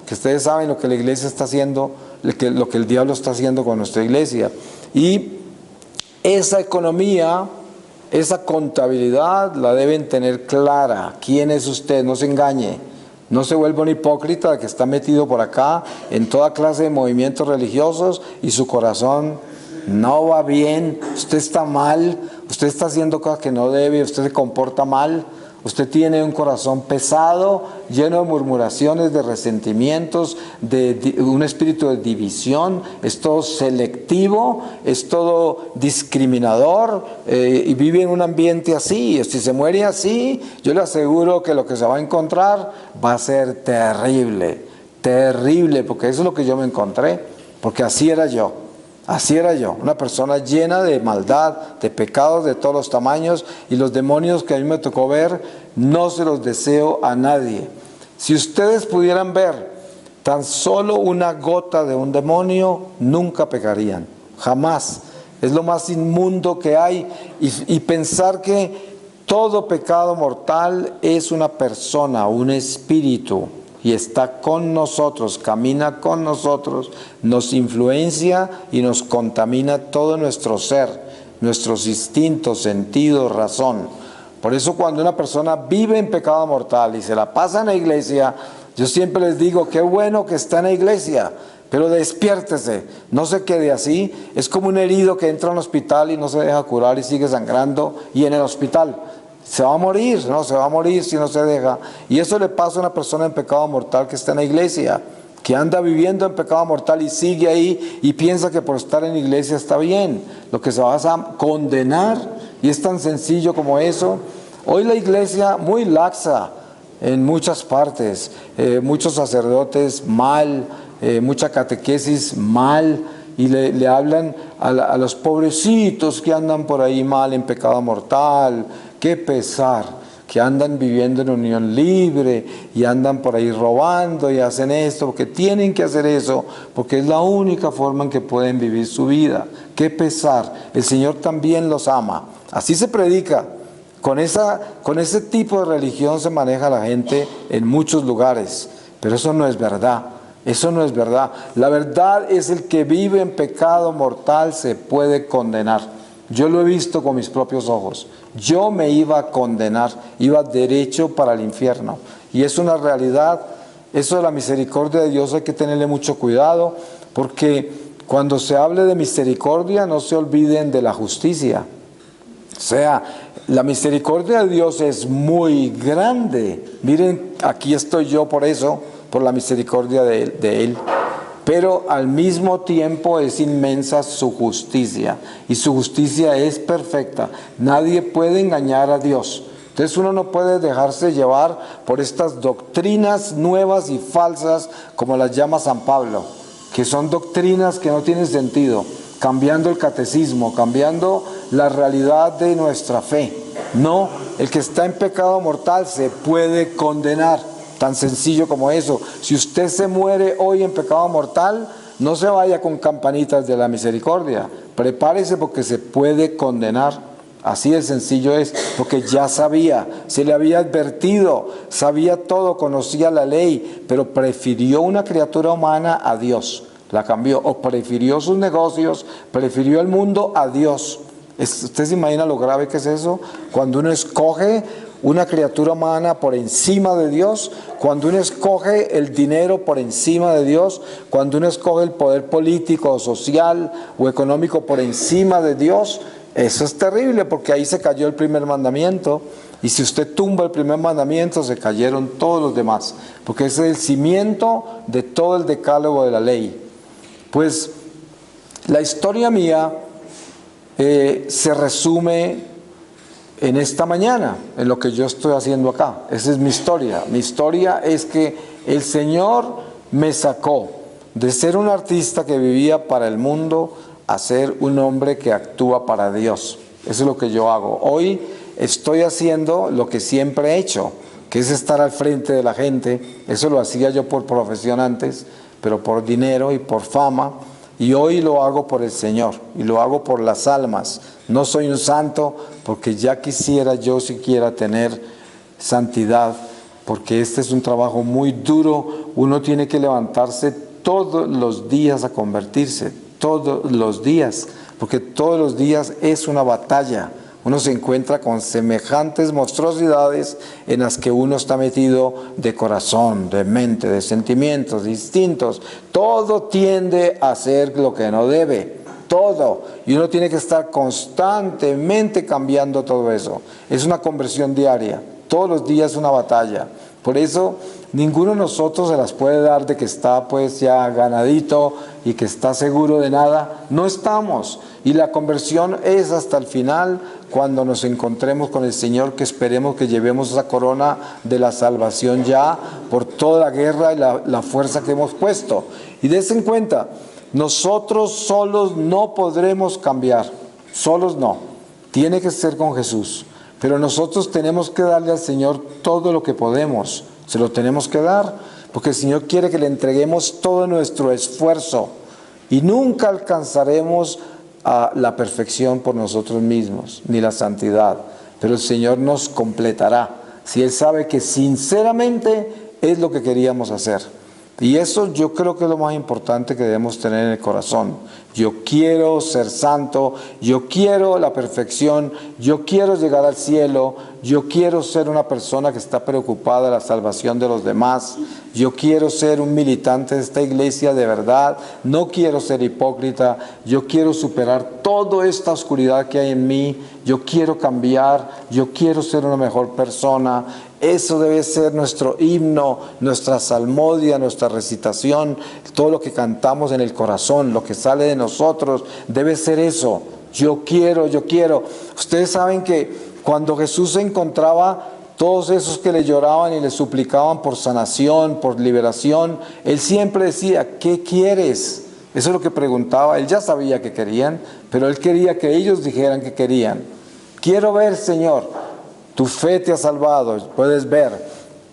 Que ustedes saben lo que la iglesia está haciendo, lo que el diablo está haciendo con nuestra iglesia. Y esa economía, esa contabilidad la deben tener clara. ¿Quién es usted? No se engañe. No se vuelva un hipócrita que está metido por acá en toda clase de movimientos religiosos y su corazón no va bien, usted está mal, usted está haciendo cosas que no debe, usted se comporta mal, usted tiene un corazón pesado, lleno de murmuraciones, de resentimientos, de un espíritu de división, es todo selectivo, es todo discriminador y vive en un ambiente así. Si se muere así, yo le aseguro que lo que se va a encontrar va a ser terrible, terrible, porque eso es lo que yo me encontré, porque así era yo. Así era yo, una persona llena de maldad, de pecados de todos los tamaños, y los demonios que a mí me tocó ver, no se los deseo a nadie. Si ustedes pudieran ver tan solo una gota de un demonio, nunca pecarían, jamás. Es lo más inmundo que hay, y pensar que todo pecado mortal es una persona, un espíritu, y está con nosotros, camina con nosotros, nos influencia y nos contamina todo nuestro ser, nuestros instintos, sentidos, razón. Por eso cuando una persona vive en pecado mortal y se la pasa en la iglesia, yo siempre les digo, qué bueno que está en la iglesia, pero despiértese, no se quede así. Es como un herido que entra a un hospital y no se deja curar y sigue sangrando, y en el hospital se va a morir, ¿no? Se va a morir si no se deja. Y eso le pasa a una persona en pecado mortal que está en la iglesia, que anda viviendo en pecado mortal y sigue ahí y piensa que por estar en la iglesia está bien. Lo que se va a condenar, y es tan sencillo como eso. Hoy la iglesia muy laxa en muchas partes, muchos sacerdotes mal, mucha catequesis mal, y le hablan a los pobrecitos que andan por ahí mal en pecado mortal. Qué pesar, que andan viviendo en unión libre y andan por ahí robando y hacen esto, porque tienen que hacer eso, porque es la única forma en que pueden vivir su vida. Qué pesar, el Señor también los ama. Así se predica, con ese tipo de religión se maneja la gente en muchos lugares, pero eso no es verdad. Eso no es verdad. La verdad es el que vive en pecado mortal se puede condenar. Yo lo he visto con mis propios ojos. Yo me iba a condenar, iba derecho para el infierno. Y es una realidad. Eso de la misericordia de Dios hay que tenerle mucho cuidado, porque cuando se hable de misericordia no se olviden de la justicia. O sea, la misericordia de Dios es muy grande. Miren, aquí estoy yo por eso, por la misericordia de Él. pero al mismo tiempo es inmensa su justicia, y su justicia es perfecta. Nadie puede engañar a Dios. Entonces uno no puede dejarse llevar por estas doctrinas nuevas y falsas, como las llama San Pablo, que son doctrinas que no tienen sentido, cambiando el catecismo, cambiando la realidad de nuestra fe. No, el que está en pecado mortal se puede condenar, tan sencillo como eso. Si usted se muere hoy en pecado mortal, no se vaya con campanitas de la misericordia, prepárese porque se puede condenar. Así de sencillo es, porque ya sabía, se le había advertido, sabía todo, conocía la ley, pero prefirió una criatura humana a Dios, la cambió, o prefirió sus negocios, prefirió el mundo a Dios. ¿Usted se imagina lo grave que es eso? Cuando uno escoge una criatura humana por encima de Dios, cuando uno escoge el dinero por encima de Dios, cuando uno escoge el poder político, social o económico por encima de Dios. Eso es terrible, porque ahí se cayó el primer mandamiento, y si usted tumba el primer mandamiento se cayeron todos los demás, porque ese es el cimiento de todo el decálogo de la ley. Pues la historia mía se resume en esta mañana, en lo que yo estoy haciendo acá. Esa es mi historia. Mi historia es que el Señor me sacó de ser un artista que vivía para el mundo a ser un hombre que actúa para Dios. Eso es lo que yo hago. Hoy estoy haciendo lo que siempre he hecho, que es estar al frente de la gente. Eso lo hacía yo por profesión antes, pero por dinero y por fama. Y hoy lo hago por el Señor, y lo hago por las almas. No soy un santo, porque ya quisiera yo siquiera tener santidad, porque este es un trabajo muy duro. Uno tiene que levantarse todos los días a convertirse, todos los días, porque todos los días es una batalla. Uno se encuentra con semejantes monstruosidades en las que uno está metido de corazón, de mente, de sentimientos distintos. Todo tiende a hacer lo que no debe, todo. Y uno tiene que estar constantemente cambiando todo eso. Es una conversión diaria, todos los días es una batalla. Por eso ninguno de nosotros se las puede dar de que está pues ya ganadito y que está seguro de nada. No estamos. Y la conversión es hasta el final, cuando nos encontremos con el Señor, que esperemos que llevemos esa corona de la salvación ya por toda la guerra y la fuerza que hemos puesto. Y dense en cuenta, nosotros solos no podremos cambiar, solos no, tiene que ser con Jesús. Pero nosotros tenemos que darle al Señor todo lo que podemos, se lo tenemos que dar, porque el Señor quiere que le entreguemos todo nuestro esfuerzo, y nunca alcanzaremos a la perfección por nosotros mismos, ni la santidad, pero el Señor nos completará, si Él sabe que sinceramente es lo que queríamos hacer. Y eso yo creo que es lo más importante que debemos tener en el corazón. Yo quiero ser santo, yo quiero la perfección, yo quiero llegar al cielo, yo quiero ser una persona que está preocupada de la salvación de los demás, yo quiero ser un militante de esta iglesia de verdad, no quiero ser hipócrita, yo quiero superar toda esta oscuridad que hay en mí, yo quiero cambiar, yo quiero ser una mejor persona. Eso debe ser nuestro himno, nuestra salmodia, nuestra recitación, todo lo que cantamos en el corazón, lo que sale de nosotros, debe ser eso. Yo quiero, yo quiero. Ustedes saben que cuando Jesús se encontraba todos esos que le lloraban y le suplicaban por sanación, por liberación, Él siempre decía, ¿qué quieres? Eso es lo que preguntaba. Él ya sabía que querían, pero Él quería que ellos dijeran que querían. Quiero ver, Señor. Tu fe te ha salvado, puedes ver.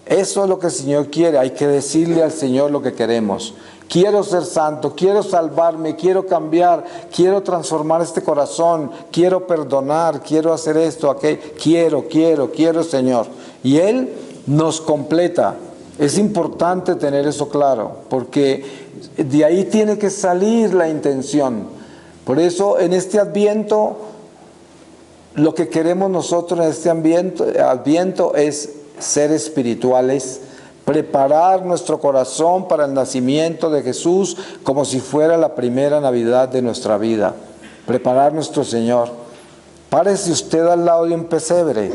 Eso es lo que el Señor quiere. Hay que decirle al Señor lo que queremos. Quiero ser santo, quiero salvarme, quiero cambiar, quiero transformar este corazón, quiero perdonar, quiero hacer esto, aquello. Quiero, Señor. Y Él nos completa. Es importante tener eso claro, porque de ahí tiene que salir la intención. Por eso en este Adviento, lo que queremos nosotros en este Adviento es ser espirituales, preparar nuestro corazón para el nacimiento de Jesús como si fuera la primera Navidad de nuestra vida. Preparar nuestro Señor. Párese usted al lado de un pesebre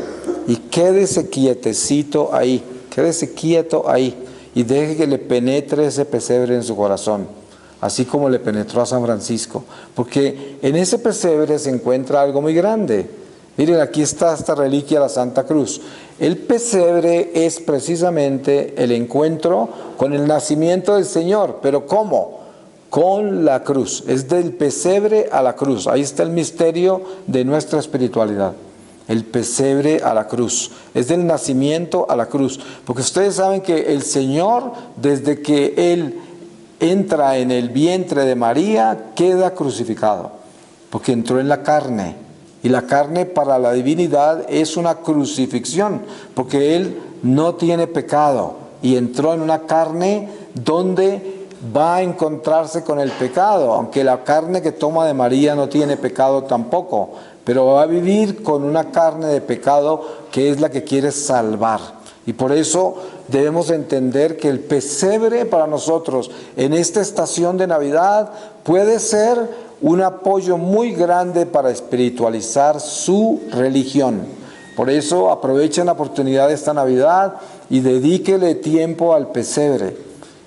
y quédese quietecito ahí, quédese quieto ahí y deje que le penetre ese pesebre en su corazón. así como le penetró a San Francisco, porque en ese pesebre se encuentra algo muy grande. Miren, aquí está esta reliquia, la Santa Cruz. El pesebre es precisamente el encuentro con el nacimiento del Señor, pero ¿cómo? Con la cruz, es del pesebre a la cruz. Ahí está el misterio de nuestra espiritualidad. El pesebre a la cruz, es del nacimiento a la cruz, porque ustedes saben que el Señor, desde que Él entra en el vientre de María, queda crucificado, porque entró en la carne, y la carne para la divinidad es una crucifixión, porque Él no tiene pecado, y entró en una carne donde va a encontrarse con el pecado, aunque la carne que toma de María no tiene pecado tampoco, pero va a vivir con una carne de pecado que es la que quiere salvar. Y por eso debemos entender que el pesebre para nosotros en esta estación de Navidad puede ser un apoyo muy grande para espiritualizar su religión. Por eso aprovechen la oportunidad de esta Navidad y dedíquele tiempo al pesebre.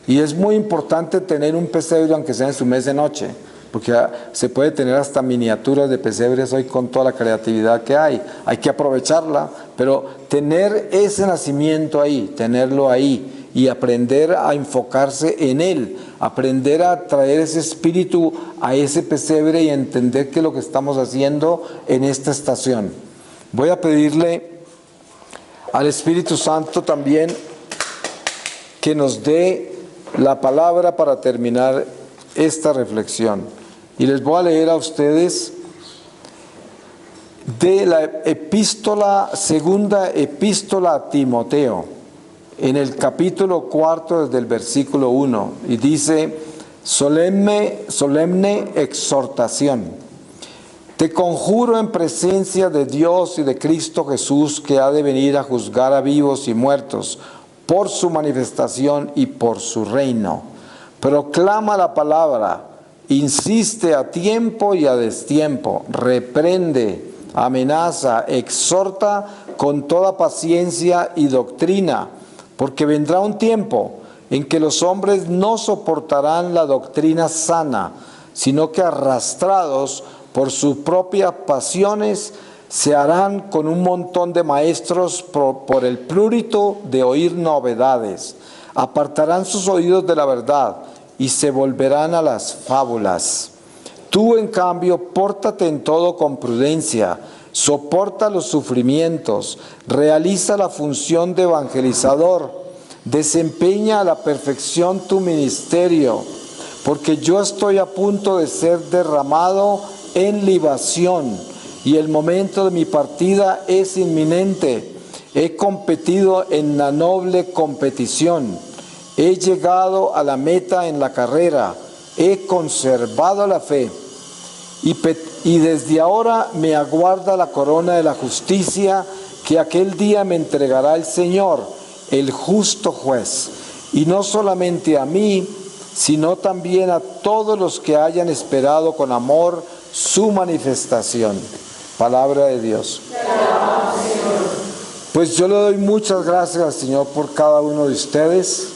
Y es muy importante tener un pesebre aunque sea en su mes de noche, porque se puede tener hasta miniaturas de pesebres hoy con toda la creatividad que hay que aprovecharla, pero tener ese nacimiento ahí, tenerlo ahí y aprender a enfocarse en él, aprender a traer ese espíritu a ese pesebre y entender qué es lo que estamos haciendo en esta estación. Voy a pedirle al Espíritu Santo también que nos dé la palabra para terminar esta reflexión. Y les voy a leer a ustedes de la epístola, segunda epístola a Timoteo, en el capítulo 4 desde el versículo 1, y dice: solemne exhortación. Te conjuro en presencia de Dios y de Cristo Jesús, que ha de venir a juzgar a vivos y muertos por su manifestación y por su reino. Proclama la palabra, insiste a tiempo y a destiempo, reprende, amenaza, exhorta con toda paciencia y doctrina, porque vendrá un tiempo en que los hombres no soportarán la doctrina sana, sino que arrastrados por sus propias pasiones se harán con un montón de maestros por el prurito de oír novedades. Apartarán sus oídos de la verdad y se volverán a las fábulas. Tú, en cambio, pórtate en todo con prudencia, soporta los sufrimientos, realiza la función de evangelizador, desempeña a la perfección tu ministerio, porque yo estoy a punto de ser derramado en libación y el momento de mi partida es inminente. He competido en la noble competición, he llegado a la meta en la carrera, he conservado la fe y desde ahora me aguarda la corona de la justicia que aquel día me entregará el Señor, el justo juez, y no solamente a mí, sino también a todos los que hayan esperado con amor su manifestación. Palabra de Dios. Pues yo le doy muchas gracias al Señor por cada uno de ustedes.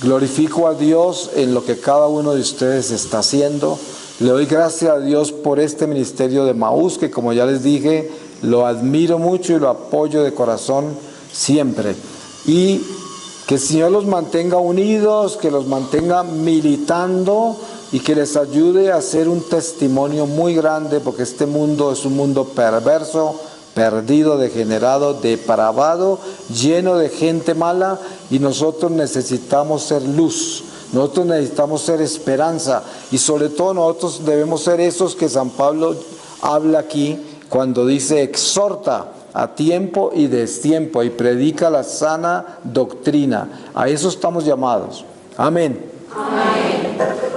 Glorifico a Dios en lo que cada uno de ustedes está haciendo. Le doy gracias a Dios por este ministerio de Maús, que como ya les dije, lo admiro mucho y lo apoyo de corazón siempre. Y que el Señor los mantenga unidos, que los mantenga militando y que les ayude a hacer un testimonio muy grande, porque este mundo es un mundo perverso, perdido, degenerado, depravado, lleno de gente mala, y nosotros necesitamos ser luz, nosotros necesitamos ser esperanza, y sobre todo nosotros debemos ser esos que San Pablo habla aquí cuando dice: exhorta a tiempo y destiempo y predica la sana doctrina. A eso estamos llamados. Amén. Amén.